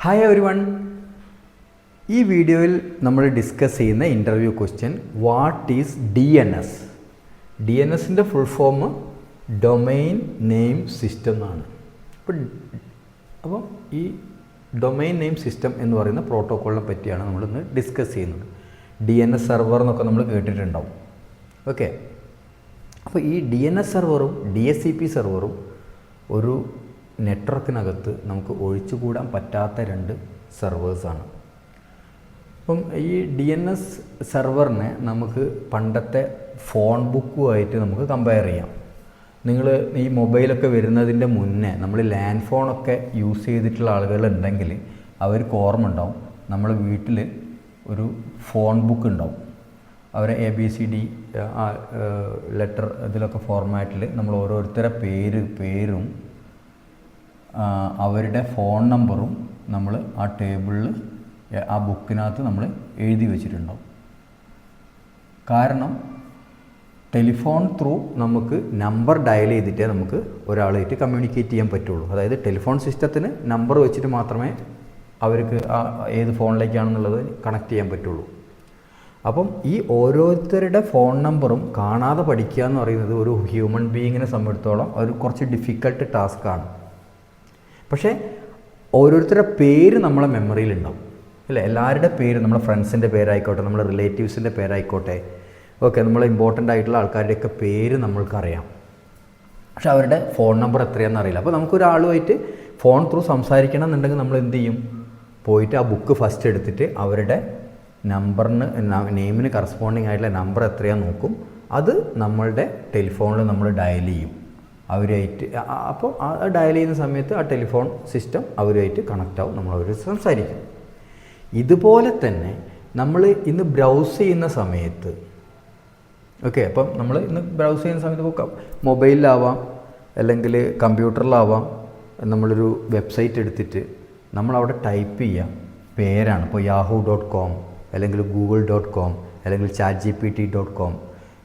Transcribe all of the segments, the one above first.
Hi everyone. ഈ വീഡിയോയിൽ നമ്മൾ ഡിസ്കസ് ചെയ്യുന്ന interview question what is DNS. DNSൻ്റെ full form domain name system എന്നാണ്. അപ്പം ഈ ഡൊമെയിൻ നെയിം സിസ്റ്റം എന്ന് പറയുന്ന പ്രോട്ടോക്കോളിനെ പറ്റിയാണ് നമ്മളിന്ന് ഡിസ്കസ് ചെയ്യുന്നത്. DNS സെർവർ എന്നൊക്കെ നമ്മൾ കേട്ടിട്ടുണ്ടാവും. ഓക്കെ, അപ്പോൾ ഈ DNS സെർവറും DHCP സെർവറും ഒരു നെറ്റ്വർക്കിനകത്ത് നമുക്ക് ഒഴിച്ചുകൂടാൻ പറ്റാത്ത രണ്ട് സെർവേഴ്സാണ്. അപ്പം ഈ DNS സെർവറിനെ നമുക്ക് പണ്ടത്തെ ഫോൺ ബുക്കുമായിട്ട് നമുക്ക് കമ്പയർ ചെയ്യാം. നിങ്ങൾ ഈ മൊബൈലൊക്കെ വരുന്നതിൻ്റെ മുന്നേ നമ്മൾ ലാൻഡ് ഫോണൊക്കെ യൂസ് ചെയ്തിട്ടുള്ള ആളുകളുണ്ടെങ്കിൽ അവർക്ക് ഓർമ്മ ഉണ്ടാവും, നമ്മളെ വീട്ടിൽ ഒരു ഫോൺ ബുക്ക് ഉണ്ടാവും. അവരെ ABCD ലെറ്റർ ഇതിലൊക്കെ ഫോർമാറ്റിൽ നമ്മൾ ഓരോരുത്തരുടെ പേരും അവരുടെ ഫോൺ നമ്പറും നമ്മൾ ആ ടേബിളിൽ ആ ബുക്കിനകത്ത് നമ്മൾ എഴുതി വെച്ചിട്ടുണ്ടാവും. കാരണം ടെലിഫോൺ ത്രൂ നമുക്ക് നമ്പർ ഡയൽ ചെയ്തിട്ടേ നമുക്ക് ഒരാളായിട്ട് കമ്മ്യൂണിക്കേറ്റ് ചെയ്യാൻ പറ്റുള്ളൂ. അതായത് ടെലിഫോൺ സിസ്റ്റത്തിന് നമ്പർ വെച്ചിട്ട് മാത്രമേ അവർക്ക് ഏത് ഫോണിലേക്കാണെന്നുള്ളത് കണക്ട് ചെയ്യാൻ പറ്റുള്ളൂ. അപ്പം ഈ ഓരോരുത്തരുടെ ഫോൺ നമ്പറും കാണാതെ പഠിക്കുക എന്ന് പറയുന്നത് ഒരു ഹ്യൂമൻ ബീയിങ്ങിനെ സംബന്ധിച്ചിടത്തോളം ഒരു കുറച്ച് ഡിഫിക്കൽട്ട് ടാസ്ക്കാണ്. പക്ഷേ ഓരോരുത്തരുടെ പേര് നമ്മളെ മെമ്മറിയിലുണ്ടാവും അല്ലേ. എല്ലാവരുടെ പേര്, നമ്മുടെ ഫ്രണ്ട്സിൻ്റെ പേരായിക്കോട്ടെ, നമ്മുടെ റിലേറ്റീവ്സിൻ്റെ പേരായിക്കോട്ടെ, ഓക്കെ, നമ്മൾ ഇമ്പോർട്ടൻ്റ് ആയിട്ടുള്ള ആൾക്കാരുടെയൊക്കെ പേര് നമ്മൾക്കറിയാം. പക്ഷെ അവരുടെ ഫോൺ നമ്പർ എത്രയാണെന്ന് അറിയില്ല. അപ്പോൾ നമുക്കൊരാളുമായിട്ട് ഫോൺ ത്രൂ സംസാരിക്കണം എന്നുണ്ടെങ്കിൽ നമ്മൾ എന്ത് ചെയ്യും? പോയിട്ട് ആ ബുക്ക് ഫസ്റ്റ് എടുത്തിട്ട് അവരുടെ നമ്പറിന് നെയിമിന് കറസ്പോണ്ടിങ് ആയിട്ടുള്ള നമ്പർ എത്രയാണെന്ന് നോക്കും. അത് നമ്മളുടെ ടെലിഫോണിൽ നമ്മൾ ഡയൽ ചെയ്യും അവരുമായിട്ട്. അപ്പോൾ ആ ഡയൽ ചെയ്യുന്ന സമയത്ത് ആ ടെലിഫോൺ സിസ്റ്റം അവരുമായിട്ട് കണക്റ്റ് ആവും, നമ്മളവർ സംസാരിക്കും. ഇതുപോലെ തന്നെ നമ്മൾ ഇന്ന് ബ്രൗസ് ചെയ്യുന്ന സമയത്ത്, ഓക്കെ, അപ്പം നമ്മൾ ഇന്ന് ബ്രൗസ് ചെയ്യുന്ന സമയത്ത് ഇപ്പോൾ മൊബൈലിലാവാം അല്ലെങ്കിൽ കമ്പ്യൂട്ടറിലാവാം, നമ്മളൊരു വെബ്സൈറ്റ് എടുത്തിട്ട് നമ്മളവിടെ ടൈപ്പ് ചെയ്യുക പേരാണ്. ഇപ്പോൾ yahoo.com അല്ലെങ്കിൽ google.com അല്ലെങ്കിൽ chatgpt.com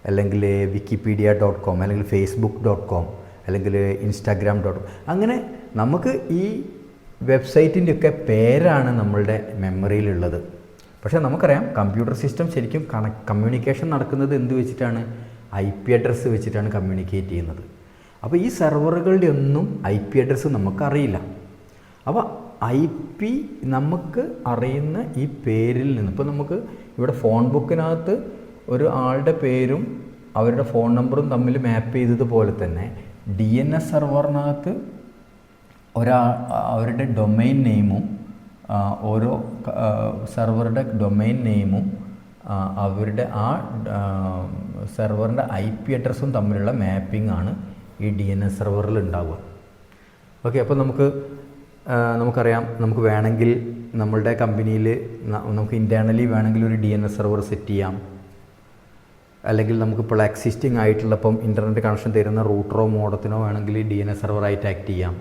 അല്ലെങ്കിൽ wikipedia.com അല്ലെങ്കിൽ facebook.com അല്ലെങ്കിൽ instagram.com. അങ്ങനെ നമുക്ക് ഈ വെബ്സൈറ്റിൻ്റെയൊക്കെ പേരാണ് നമ്മളുടെ മെമ്മറിയിലുള്ളത്. പക്ഷേ നമുക്കറിയാം കമ്പ്യൂട്ടർ സിസ്റ്റം ശരിക്കും കമ്മ്യൂണിക്കേഷൻ നടക്കുന്നത് എന്ത് വെച്ചിട്ടാണ്? IP അഡ്രസ്സ് വെച്ചിട്ടാണ് കമ്മ്യൂണിക്കേറ്റ് ചെയ്യുന്നത്. അപ്പോൾ ഈ സെർവറുകളുടെ ഒന്നും IP അഡ്രസ്സ് നമുക്കറിയില്ല. അപ്പോൾ IP നമുക്ക് അറിയുന്ന ഈ പേരിൽ നിന്ന്, ഇപ്പോൾ നമുക്ക് ഇവിടെ ഫോൺ ബുക്കിനകത്ത് ഒരു ആളുടെ പേരും അവരുടെ ഫോൺ നമ്പറും തമ്മിൽ മാപ്പ് ചെയ്തതുപോലെ തന്നെ DNS സെർവറിനകത്ത് അവരുടെ ഡൊമെയിൻ നെയിമും ഓരോ സെർവറുടെ ഡൊമെയിൻ നെയിമും അവരുടെ ആ സെർവറിൻ്റെ IP അഡ്രസ്സും തമ്മിലുള്ള മാപ്പിംഗ് ആണ് ഈ DNS സെർവറിൽ ഉണ്ടാവുക. ഓക്കെ, അപ്പോൾ നമുക്കറിയാം, നമുക്ക് വേണമെങ്കിൽ നമ്മളുടെ കമ്പനിയിൽ നമുക്ക് ഇൻറ്റേർണലി വേണമെങ്കിൽ ഒരു DNS സെർവർ സെറ്റ് ചെയ്യാം. അല്ലെങ്കിൽ നമുക്കിപ്പോൾ എക്സിസ്റ്റിംഗ് ആയിട്ടുള്ള ഇപ്പം ഇൻ്റർനെറ്റ് കണക്ഷൻ തരുന്ന റൂട്ടറോ മോഡത്തിനോ വേണമെങ്കിൽ DNS സെർവറായിട്ട് ആക്ട് ചെയ്യാം.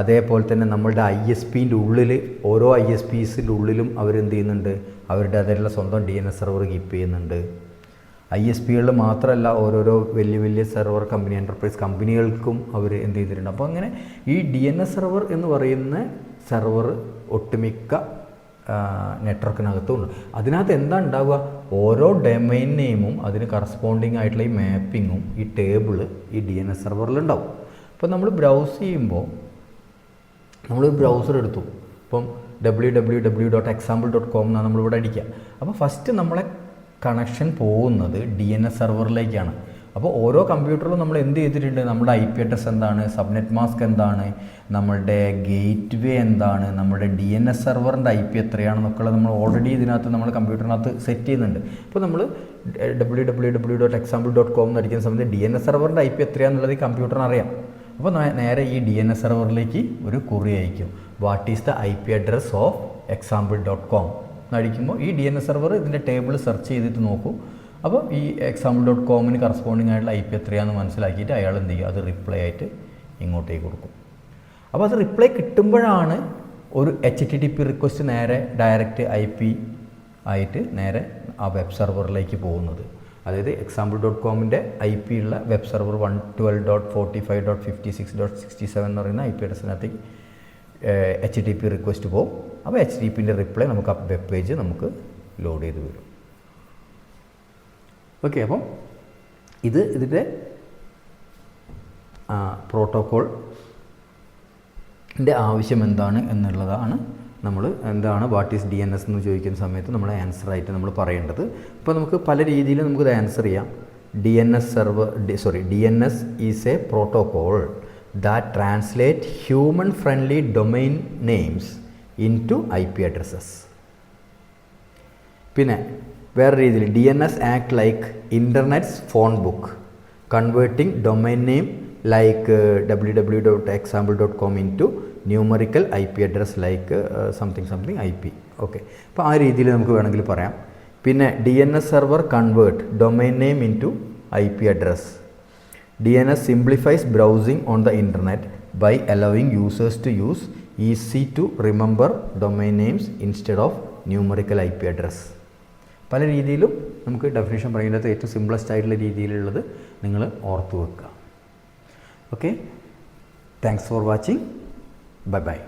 അതേപോലെ തന്നെ നമ്മളുടെ ISPൻ്റെ ഉള്ളിൽ ഓരോ ISPസിൻ്റെ ഉള്ളിലും അവരെന്ത് ചെയ്യുന്നുണ്ട്? അവരുടെ അതിലുള്ള സ്വന്തം DNS സെർവർ കീപ്പ് ചെയ്യുന്നുണ്ട്. ISPകളിൽ മാത്രമല്ല, ഓരോരോ വലിയ വലിയ സെർവർ കമ്പനി, എൻ്റർപ്രൈസ് കമ്പനികൾക്കും അവർ എന്ത് ചെയ്തിട്ടുണ്ട്. അപ്പോൾ അങ്ങനെ ഈ DNS സെർവർ എന്ന് പറയുന്ന സെർവർ ഒട്ടുമിക്ക നെറ്റ്വർക്കിനകത്തും ഉണ്ട്. അതിനകത്ത് എന്താ ഉണ്ടാവുക? ഓരോ ഡൊമെയിൻ നെയിമും അതിന് കറസ്പോണ്ടിങ് ആയിട്ടുള്ള ഈ മാപ്പിങ്ങും ഈ ടേബിള് ഈ DNS സെർവറിലുണ്ടാവും. അപ്പോൾ നമ്മൾ ബ്രൗസ് ചെയ്യുമ്പോൾ നമ്മളൊരു ബ്രൗസർ എടുത്തു, ഇപ്പം www.example.com എന്നാണ് നമ്മളിവിടെ അടിക്കുക. അപ്പോൾ ഫസ്റ്റ് നമ്മളെ കണക്ഷൻ പോകുന്നത് DNS സെർവറിലേക്കാണ്. അപ്പോൾ ഓരോ കമ്പ്യൂട്ടറിലും നമ്മൾ എന്ത് ചെയ്തിട്ടുണ്ട്? നമ്മുടെ IP അഡ്രസ് എന്താണ്, സബ്നെറ്റ് മാസ്ക് എന്താണ്, നമ്മളുടെ ഗേറ്റ് വേ എന്താണ്, നമ്മുടെ DNS സെർവറിൻ്റെ IP എത്രയാണെന്നൊക്കെയുള്ള നമ്മൾ ഓൾറെഡി ഇതിനകത്ത് നമ്മൾ കമ്പ്യൂട്ടറിനകത്ത് സെറ്റ് ചെയ്യുന്നുണ്ട്. അപ്പോൾ നമ്മൾ www.example.com എന്ന് അടിക്കുന്ന സമയത്ത് DNS സെർവറിൻ്റെ IP എത്രയാണെന്നുള്ളത് ഈ കമ്പ്യൂട്ടറിന് അറിയാം. അപ്പോൾ നേരെ ഈ DNS സെർവറിലേക്ക് ഒരു കുറി അയക്കും, what is the IP address of example.com എന്നടിക്കുമ്പോൾ ഈ DNS സെർവർ ഇതിൻ്റെ ടേബിൾ സെർച്ച് ചെയ്തിട്ട് നോക്കും. അപ്പോൾ ഈ example.comന് കറസ്പോണ്ടിങ് ആയിട്ടുള്ള IP എത്രയാണെന്ന് മനസ്സിലാക്കിയിട്ട് അയാൾ എന്ത് ചെയ്യും? അത് റിപ്ലൈ ആയിട്ട് ഇങ്ങോട്ടേക്ക് കൊടുക്കും. അപ്പോൾ അത് റിപ്ലൈ കിട്ടുമ്പോഴാണ് ഒരു HTTP റിക്വസ്റ്റ് നേരെ ഡയറക്റ്റ് IP ആയിട്ട് നേരെ ആ വെബ് സെർവറിലേക്ക് പോകുന്നത്. അതായത് example.comൻ്റെ IP ഉള്ള വെബ് സെർവർ 112.45.56.67 എന്ന് പറയുന്ന IP അഡ്രസ്സിനകത്തേക്ക് HTTP റിക്വസ്റ്റ് പോകും. അപ്പോൾ HTTPൻ്റെ റിപ്ലൈ നമുക്ക് ആ വെബ് പേജ് നമുക്ക് ലോഡ് ചെയ്ത് വരും. ഓക്കെ, അപ്പം ഇതിൻ്റെ പ്രോട്ടോക്കോളിൻ്റെ ആവശ്യം എന്താണ് എന്നുള്ളതാണ് നമ്മൾ എന്താണ് വാട്ട് ഈസ് DNS എന്ന് ചോദിക്കുന്ന സമയത്ത് നമ്മൾ ആൻസറായിട്ട് നമ്മൾ പറയേണ്ടത്. അപ്പോൾ നമുക്ക് പല രീതിയിൽ നമുക്കിത് ആൻസർ ചെയ്യാം. DNS is a protocol that translate human friendly domain names into IP addresses. പിന്നെ വേറെ രീതിയിൽ DNS act like internet's phone book, converting domain name like www.example.com into numerical IP address like something IP. Okay, അപ്പോൾ ആ രീതിയിൽ നമുക്ക് വേണമെങ്കിൽ പറയാം. പിന്നെ DNS server convert domain name into IP address. DNS simplifies browsing on the internet by allowing users to use easy to remember domain names instead of numerical IP address. പല രീതിയിലും നമുക്ക് ഡെഫിനേഷൻ പറയുന്നത് ഏറ്റവും simplest ആയിട്ടുള്ള രീതിയിലുള്ളത് നിങ്ങൾ ഓർത്ത് വെക്കുക. Okay, thanks for watching. Bye-bye.